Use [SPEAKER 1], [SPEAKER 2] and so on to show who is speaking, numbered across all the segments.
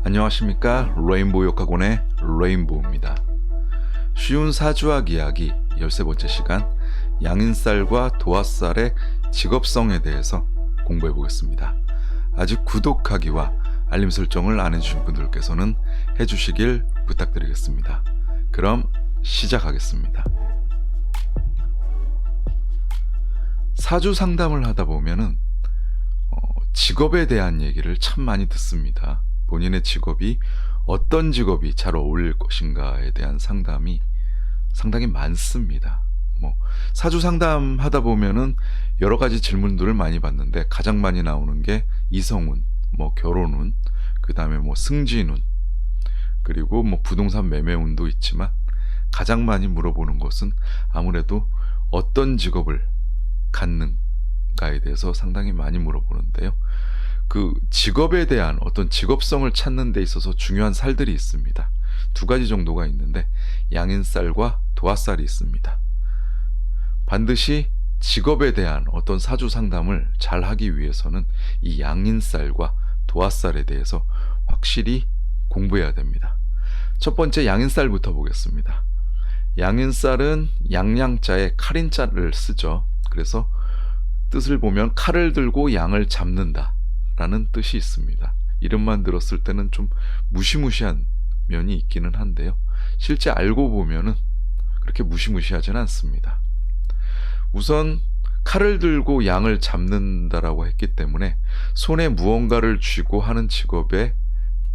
[SPEAKER 1] 안녕하십니까. 레인보우 역학원의 레인보우입니다. 쉬운 사주학 이야기 13번째 시간, 양인살과 도화살의 직업성에 대해서 공부해 보겠습니다. 아직 구독하기와 알림 설정을 안 해주신 분들께서는 해주시길 부탁드리겠습니다. 그럼 시작하겠습니다. 사주 상담을 하다 보면은 직업에 대한 얘기를 참 많이 듣습니다. 본인의 직업이 어떤 직업이 잘 어울릴 것인가에 대한 상담이 상당히 많습니다. 사주 상담하다 보면은 여러 가지 질문들을 많이 받는데 가장 많이 나오는 게 이성운, 결혼운, 그 다음에 승진운, 그리고 부동산 매매운도 있지만 가장 많이 물어보는 것은 아무래도 어떤 직업을 갖는가에 대해서 상당히 많이 물어보는데요. 그 직업에 대한 어떤 직업성을 찾는 데 있어서 중요한 살들이 있습니다. 두 가지 정도가 있는데 양인살과 도화살이 있습니다. 반드시 직업에 대한 어떤 사주 상담을 잘 하기 위해서는 이 양인살과 도화살에 대해서 확실히 공부해야 됩니다. 첫 번째 양인살부터 보겠습니다. 양인살은 양양자에 칼인자를 쓰죠. 그래서 뜻을 보면 칼을 들고 양을 잡는다 라는 뜻이 있습니다. 이름만 들었을 때는 좀 무시무시한 면이 있기는 한데요. 실제 알고 보면은 그렇게 무시무시하지는 않습니다. 우선 칼을 들고 양을 잡는다라고 했기 때문에 손에 무언가를 쥐고 하는 직업에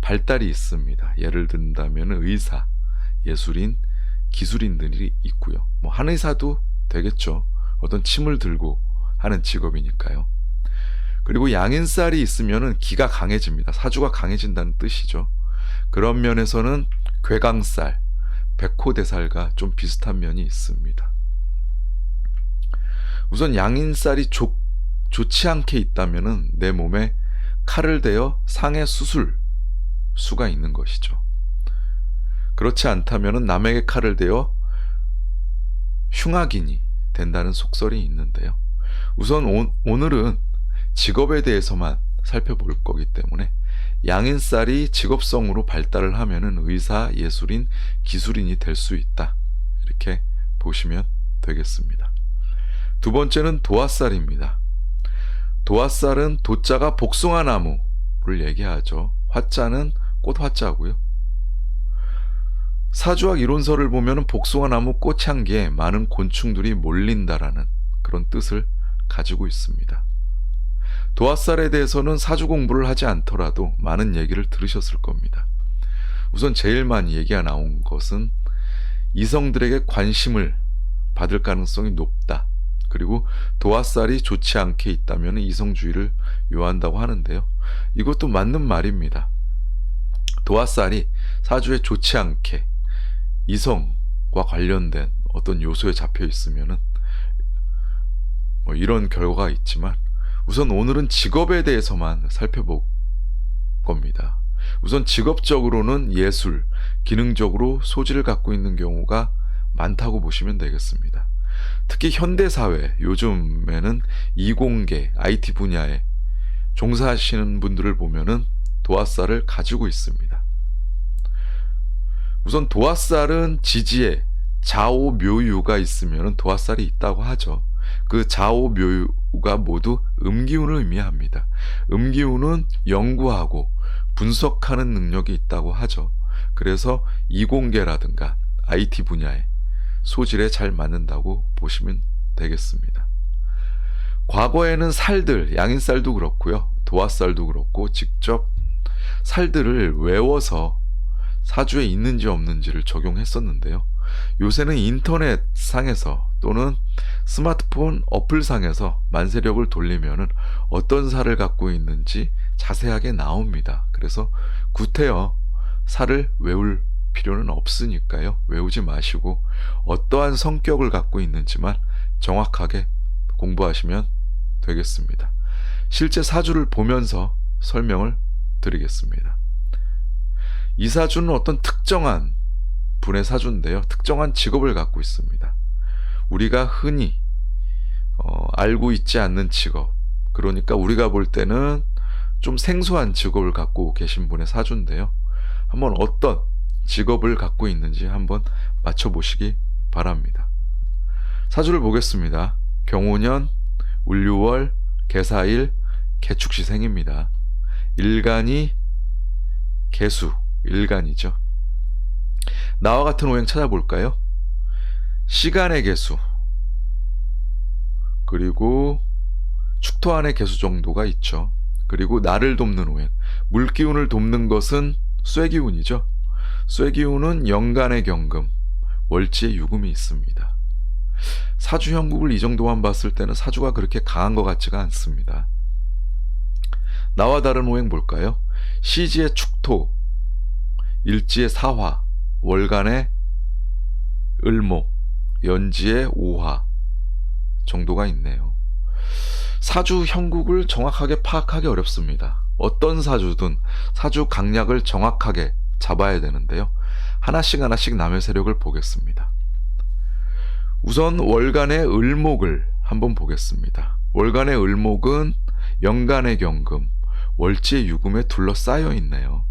[SPEAKER 1] 발달이 있습니다. 예를 든다면 의사, 예술인, 기술인들이 있고요. 한의사도 되겠죠. 어떤 침을 들고 하는 직업이니까요. 그리고 양인살이 있으면은 기가 강해집니다. 사주가 강해진다는 뜻이죠. 그런 면에서는 괴강살, 백호대살과 좀 비슷한 면이 있습니다. 우선 양인살이 좋지 않게 있다면은 내 몸에 칼을 대어 상해 수술 수가 있는 것이죠. 그렇지 않다면은 남에게 칼을 대어 흉악인이 된다는 속설이 있는데요. 우선 오늘은 직업에 대해서만 살펴볼 거기 때문에 양인살이 직업성으로 발달을 하면은 의사, 예술인, 기술인이 될 수 있다. 이렇게 보시면 되겠습니다. 두 번째는 도화살입니다. 도화살은 도자가 복숭아나무를 얘기하죠. 화자는 꽃화자고요. 사주학 이론서를 보면은 복숭아나무 꽃향기에 많은 곤충들이 몰린다라는 그런 뜻을 가지고 있습니다. 도화살에 대해서는 사주 공부를 하지 않더라도 많은 얘기를 들으셨을 겁니다. 우선 제일 많이 얘기가 나온 것은 이성들에게 관심을 받을 가능성이 높다. 그리고 도화살이 좋지 않게 있다면 이성주의를 요한다고 하는데요. 이것도 맞는 말입니다. 도화살이 사주에 좋지 않게 이성과 관련된 어떤 요소에 잡혀 있으면은 이런 결과가 있지만 우선 오늘은 직업에 대해서만 살펴볼 겁니다. 우선 직업적으로는 예술, 기능적으로 소질을 갖고 있는 경우가 많다고 보시면 되겠습니다. 특히 현대사회, 요즘에는 이공계, IT 분야에 종사하시는 분들을 보면은 도화살을 가지고 있습니다. 우선 도화살은 지지에 자오묘유가 있으면 도화살이 있다고 하죠. 그 자오묘유가 모두 음기운을 의미합니다. 음기운은 연구하고 분석하는 능력이 있다고 하죠. 그래서 이공계라든가 IT 분야에 소질에 잘 맞는다고 보시면 되겠습니다. 과거에는 살들, 양인살도 그렇고요. 도화살도 그렇고 직접 살들을 외워서 사주에 있는지 없는지를 적용했었는데요. 요새는 인터넷 상에서 또는 스마트폰 어플 상에서 만세력을 돌리면은 어떤 살을 갖고 있는지 자세하게 나옵니다. 그래서 구태여 살을 외울 필요는 없으니까요. 외우지 마시고 어떠한 성격을 갖고 있는지만 정확하게 공부하시면 되겠습니다. 실제 사주를 보면서 설명을 드리겠습니다. 이 사주는 어떤 특정한 분의 사주인데요. 특정한 직업을 갖고 있습니다. 우리가 흔히 알고 있지 않는 직업, 그러니까 우리가 볼 때는 좀 생소한 직업을 갖고 계신 분의 사주인데요. 한번 어떤 직업을 갖고 있는지 한번 맞춰보시기 바랍니다. 사주를 보겠습니다. 경호년, 울유월, 개사일, 개축시생입니다. 일간이 개수, 일간이죠. 나와 같은 오행 찾아볼까요? 시간의 개수, 그리고 축토안의 개수 정도가 있죠. 그리고 나를 돕는 오행, 물기운을 돕는 것은 쇠기운이죠. 쇠기운은 연간의 경금, 월지의 유금이 있습니다. 사주 형국을 이 정도만 봤을 때는 사주가 그렇게 강한 것 같지가 않습니다. 나와 다른 오행 볼까요? 시지의 축토, 일지의 사화, 월간의 을목, 연지의 오화 정도가 있네요. 사주 형국을 정확하게 파악하기 어렵습니다. 어떤 사주든 사주 강약을 정확하게 잡아야 되는데요. 하나씩 남의 세력을 보겠습니다. 우선 월간의 을목을 한번 보겠습니다. 월간의 을목은 연간의 경금, 월지의 유금에 둘러싸여 있네요.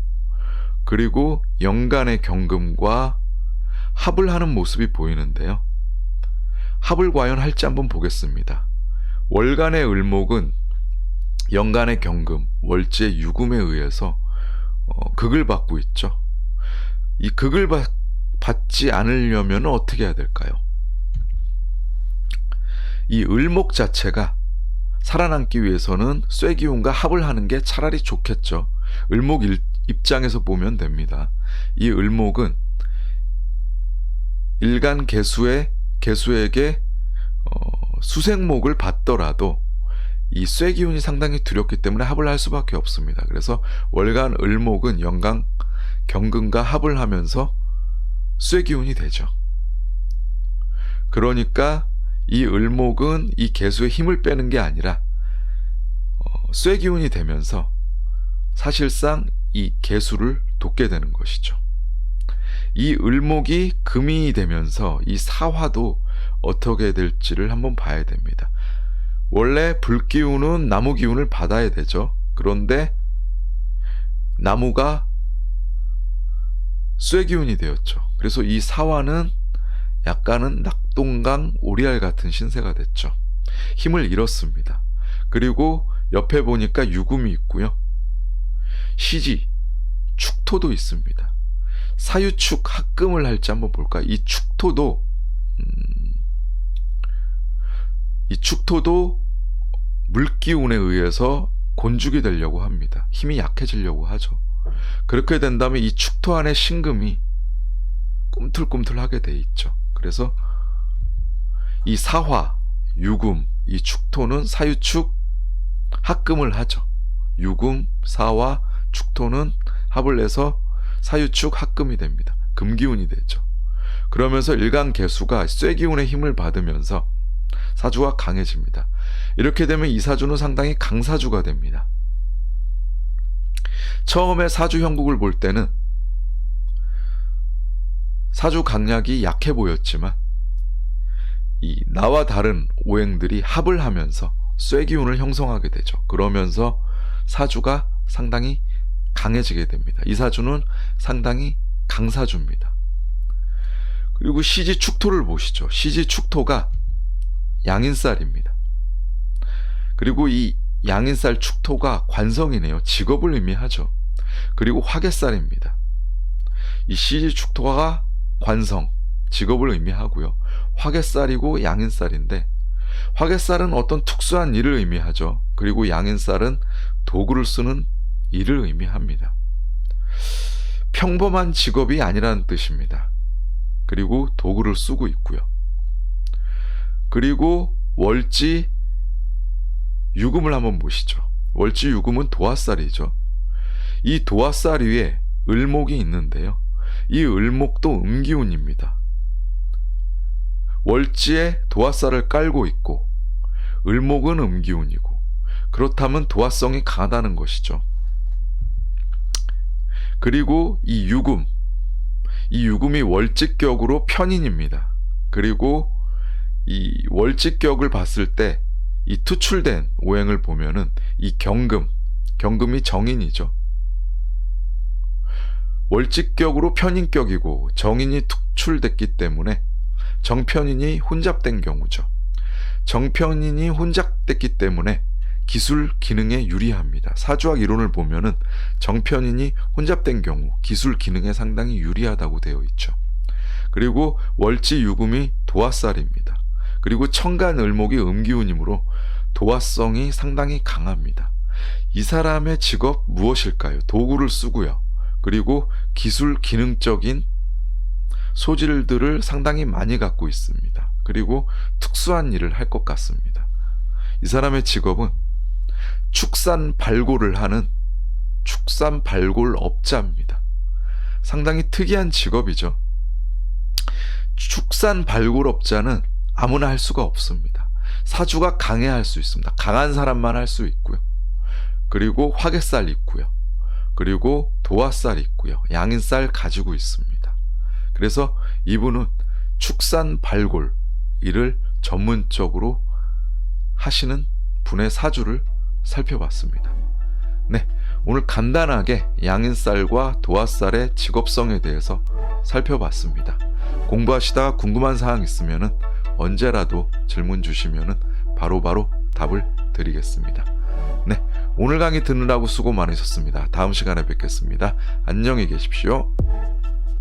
[SPEAKER 1] 그리고 연간의 경금과 합을 하는 모습이 보이는데요. 합을 과연 할지 한번 보겠습니다. 월간의 을목은 연간의 경금, 월지의 유금에 의해서 극을 받고 있죠. 이 극을 받지 않으려면 어떻게 해야 될까요? 이 을목 자체가 살아남기 위해서는 쇠기운과 합을 하는 게 차라리 좋겠죠. 을목 입장에서 보면 됩니다. 이 을목은 일간 개수에게 수생목을 받더라도 이 쇠기운이 상당히 두렵기 때문에 합을 할 수밖에 없습니다. 그래서 월간 을목은 연간 경금과 합을 하면서 쇠기운이 되죠. 그러니까 이 을목은 이 개수의 힘을 빼는 게 아니라 쇠기운이 되면서 사실상 이 개수를 돕게 되는 것이죠. 이 을목이 금이 되면서 이 사화도 어떻게 될지를 한번 봐야 됩니다. 원래 불기운은 나무 기운을 받아야 되죠. 그런데 나무가 쇠기운이 되었죠. 그래서 이 사화는 약간은 낙동강 오리알 같은 신세가 됐죠. 힘을 잃었습니다. 그리고 옆에 보니까 유금이 있고요. 시지, 축토도 있습니다. 사유축 합금을 할지 한번 볼까요? 이 축토도 물기운에 의해서 곤죽이 되려고 합니다. 힘이 약해지려고 하죠. 그렇게 된다면 이 축토 안에 신금이 꿈틀꿈틀하게 돼 있죠. 그래서 이 사화, 유금, 이 축토는 사유축 합금을 하죠. 유금, 사화, 축토는 합을 내서 사유축 합금이 됩니다. 금기운이 되죠. 그러면서 일간 개수가 쇠기운의 힘을 받으면서 사주가 강해집니다. 이렇게 되면 이 사주는 상당히 강사주가 됩니다. 처음에 사주 형국을 볼 때는 사주 강약이 약해 보였지만 이 나와 다른 오행들이 합을 하면서 쇠기운을 형성하게 되죠. 그러면서 사주가 상당히 강해지게 됩니다. 이 사주는 상당히 강사주입니다. 그리고 시지축토를 보시죠. 시지축토가 양인살입니다. 그리고 이 양인살 축토가 관성이네요. 직업을 의미하죠. 그리고 화개살입니다. 이 시지축토가 관성, 직업을 의미하고요. 화개살이고 양인살인데 화개살은 어떤 특수한 일을 의미하죠. 그리고 양인살은 도구를 쓰는 일을 의미합니다. 평범한 직업이 아니라는 뜻입니다. 그리고 도구를 쓰고 있고요. 그리고 월지 유금을 한번 보시죠. 월지 유금은 도화살이죠. 이 도화살 위에 을목이 있는데요. 이 을목도 음기운입니다. 월지에 도화살을 깔고 있고 을목은 음기운이고 그렇다면 도화성이 강하다는 것이죠. 그리고 이 유금이 월직격으로 편인입니다. 그리고 이 월직격을 봤을 때 이 투출된 오행을 보면은 이 경금, 경금이 정인이죠. 월직격으로 편인격이고 정인이 특출됐기 때문에 정편인이 혼잡된 경우죠. 정편인이 혼잡됐기 때문에 기술 기능에 유리합니다. 사주학 이론을 보면은 정편인이 혼잡된 경우 기술 기능에 상당히 유리하다고 되어 있죠. 그리고 월지 유금이 도화살입니다. 그리고 천간 을목이 음기운이므로 도화성이 상당히 강합니다. 이 사람의 직업 무엇일까요? 도구를 쓰고요. 그리고 기술 기능적인 소질들을 상당히 많이 갖고 있습니다. 그리고 특수한 일을 할 것 같습니다. 이 사람의 직업은 축산 발골을 하는 축산 발골업자입니다. 상당히 특이한 직업이죠. 축산 발골업자는 아무나 할 수가 없습니다. 사주가 강해야 할 수 있습니다. 강한 사람만 할 수 있고요. 그리고 화개살 있고요. 그리고 도화살 있고요. 양인살 가지고 있습니다. 그래서 이분은 축산 발골 일을 전문적으로 하시는 분의 사주를 살펴봤습니다. 네, 오늘 간단하게 양인살과 도화살의 직업성에 대해서 살펴봤습니다. 공부하시다가 궁금한 사항 있으면 언제라도 질문 주시면 바로바로 답을 드리겠습니다. 네, 오늘 강의 듣느라고 수고 많으셨습니다. 다음 시간에 뵙겠습니다. 안녕히 계십시오.